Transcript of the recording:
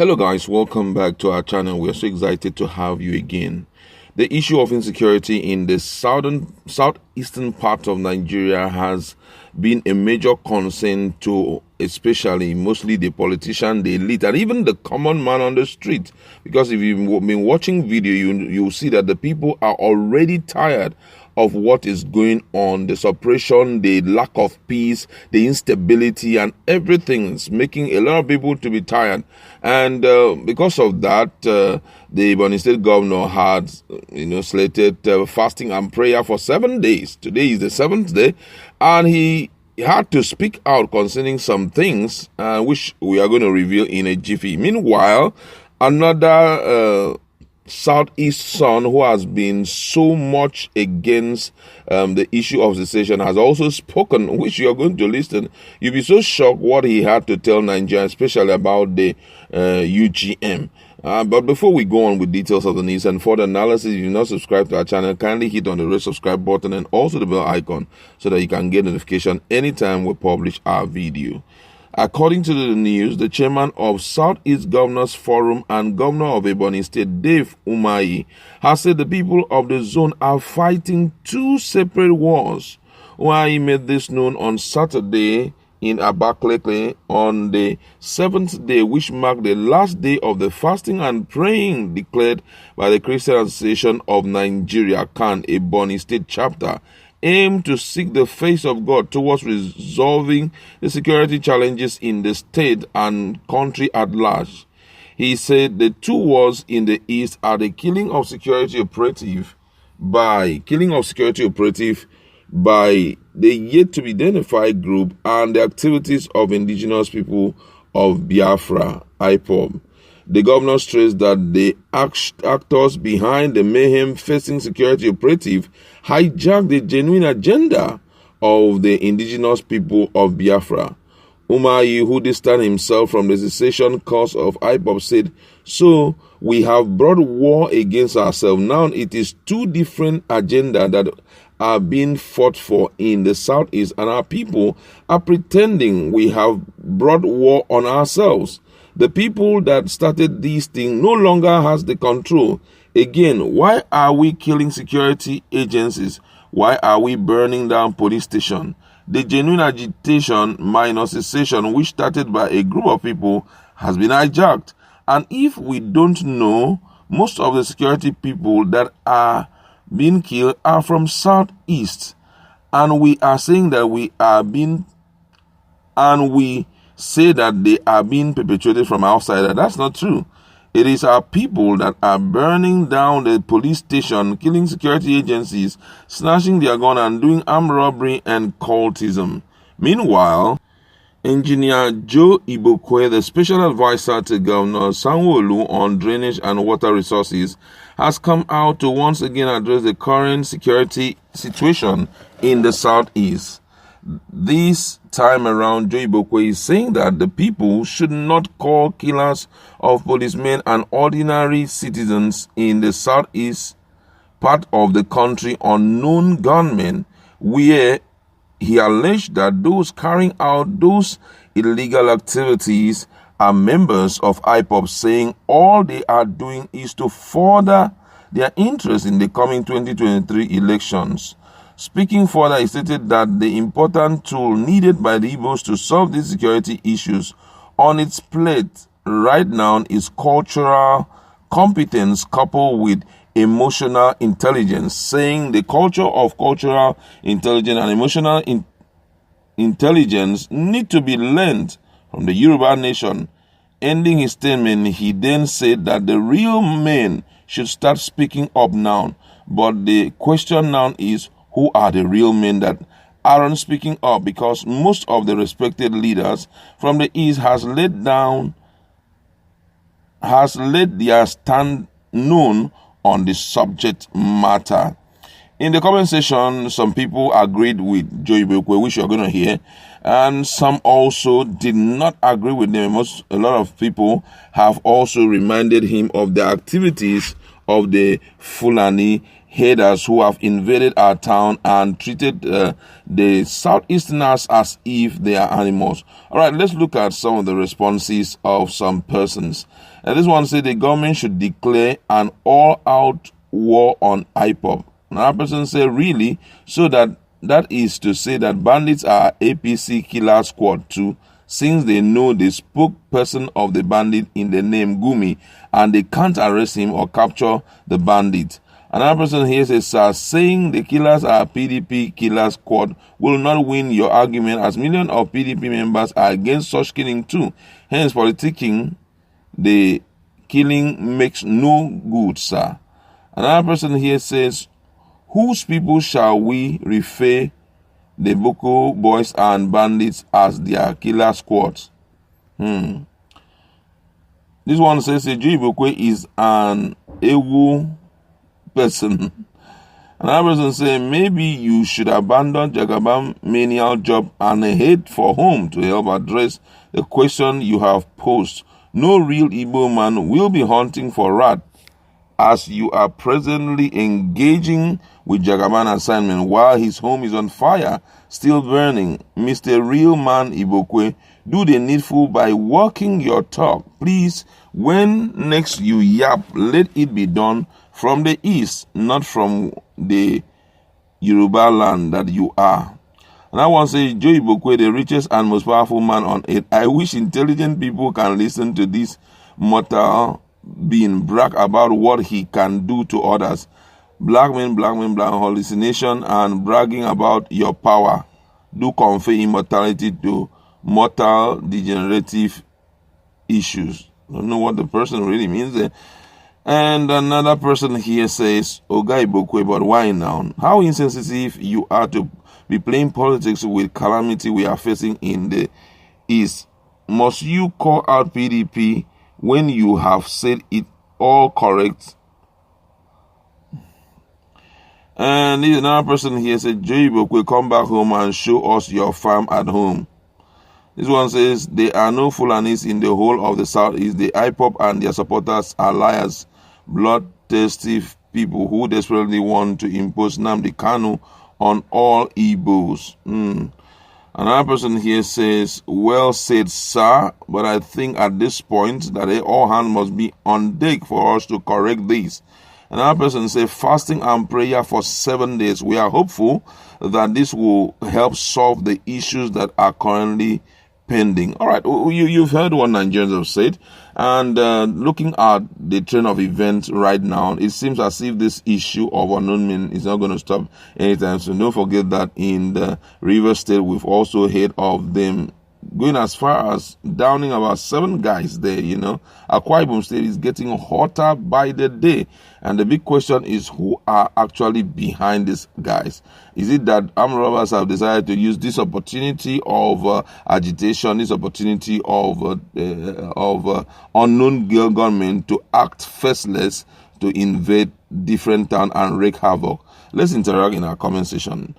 Hello guys, welcome back to our channel. We are so excited to have you again. The issue of insecurity in the southeastern part of Nigeria has been a major concern to especially mostly the politician, the elite, and even the common man on the street. Because if you've been watching video, you'll see that the people are already tired of what is going on, the suppression, the lack of peace, the instability, and everything is making a lot of people to be tired. And because of that, the Ebonyi State governor had, slated fasting and prayer for 7 days. Today is the 7th day, and he had to speak out concerning some things, which we are going to reveal in a jiffy. Meanwhile, another Southeast son who has been so much against the issue of secession has also spoken, which you are going to listen. You'll be so shocked what he had to tell Nigeria, especially about the UGM. But before we go on with details of the news and further analysis, if you're not subscribed to our channel, kindly hit on the red subscribe button and also the bell icon so that you can get notification anytime we publish our video. According to the news, the chairman of Southeast Governors Forum and governor of Ebonyi State, Dave Umahi, has said the people of the zone are fighting two separate wars. Umahi made this known on Saturday in Abakaliki on the 7th day, which marked the last day of the fasting and praying declared by the Christian Association of Nigeria, CAN, Ebonyi State chapter, aim to seek the face of God towards resolving the security challenges in the state and country at large. He said the two wars in the east are the killing of security operative by the yet to be identified group and the activities of indigenous people of Biafra, IPOB. The governor stressed that the actors behind the mayhem facing security operative hijacked the genuine agenda of the indigenous people of Biafra. Umahi, who distanced himself from the secession cause of IPOB, said, "So we have brought war against ourselves. Now it is two different agendas that are being fought for in the southeast, and our people are pretending we have brought war on ourselves. The people that started these things no longer has the control. Again, why are we killing security agencies? Why are we burning down police stations? The genuine agitation minus secession, which started by a group of people, has been hijacked. And if we don't know, most of the security people that are being killed are from southeast. And we are saying that we say that they are being perpetrated from outside. That's not true. It is our people that are burning down the police station, killing security agencies, snatching their gun, and doing armed robbery and cultism. Meanwhile, Engineer Joe Ibokwe, the special advisor to Governor Sanwo-Olu on drainage and water resources, has come out to once again address the current security situation in the southeast. This time around, Joe Ibokwe is saying that the people should not call killers of policemen and ordinary citizens in the southeast part of the country unknown gunmen, where he alleged that those carrying out those illegal activities are members of IPOB, saying all they are doing is to further their interest in the coming 2023 elections. Speaking further, he stated that the important tool needed by the Igbos to solve these security issues on its plate right now is cultural competence coupled with emotional intelligence, saying the culture of cultural intelligence and emotional intelligence need to be learned from the Yoruba nation. Ending his statement, he then said that the real men should start speaking up now. But the question now is, who are the real men that aren't speaking up? Because most of the respected leaders from the East has let their stand known on the subject matter. In the comment section, some people agreed with Joe Ibokwe, which you're going to hear, and some also did not agree with them. A lot of people have also reminded him of the activities of the Fulani herders who have invaded our town and treated the Southeasterners as if they are animals. All right, let's look at some of the responses of some persons. This one said the government should declare an all-out war on IPOB. Another person said, really? So that is to say that bandits are APC killer squad too, since they know the spokesperson of the bandit in the name Gumi, and they can't arrest him or capture the bandit. Another person here says, sir, saying the killers are PDP killer squad will not win your argument, as millions of PDP members are against such killing too. Hence, politicking, the killing makes no good, sir. Another person here says, whose people shall we refer the Boko boys and bandits as their killer squads? This one says, Joe Ibokwe is an Ewu person. Another person says, maybe you should abandon Jagabam menial job and head for home to help address the question you have posed. No real Igbo man will be hunting for rat, as you are presently engaging with Jagaban assignment while his home is on fire, still burning. Mr. Real Man Ibokwe, do the needful by walking your talk. Please, when next you yap, let it be done from the east, not from the Yoruba land that you are. And I want to say, Joe Ibokwe, the richest and most powerful man on earth. I wish intelligent people can listen to this mortal being brag about what he can do to others. Black men, hallucination and bragging about your power do confer immortality to mortal degenerative issues. I don't know what the person really means there. And another person here says, Oga Ibokwe, but why now? How insensitive you are to be playing politics with calamity we are facing in the East. Must you call out PDP when you have said it all correct? And there's another person here said, Joe Ibokwe, come back home and show us your farm at home. This one says, there are no Fulanis in the whole of the Southeast. The IPOP and their supporters are liars, bloodthirsty people who desperately want to impose Nnamdi Kanu on all Igbos. Another person here says, well said, sir, but I think at this point that all hands must be on deck for us to correct this. Another person says, fasting and prayer for 7 days. We are hopeful that this will help solve the issues that are currently pending. All right, you've heard what Nigerians have said. And looking at the trend of events right now, it seems as if this issue of unknown men is not going to stop anytime soon. Don't forget that in the River State, we've also heard of them going as far as downing about 7 guys there, Akwa Ibom State is getting hotter by the day. And the big question is, who are actually behind these guys? Is it that armed robbers have decided to use this opportunity of agitation, this opportunity of unknown gunmen to act faceless, to invade different towns and wreak havoc? Let's interact in our comment section.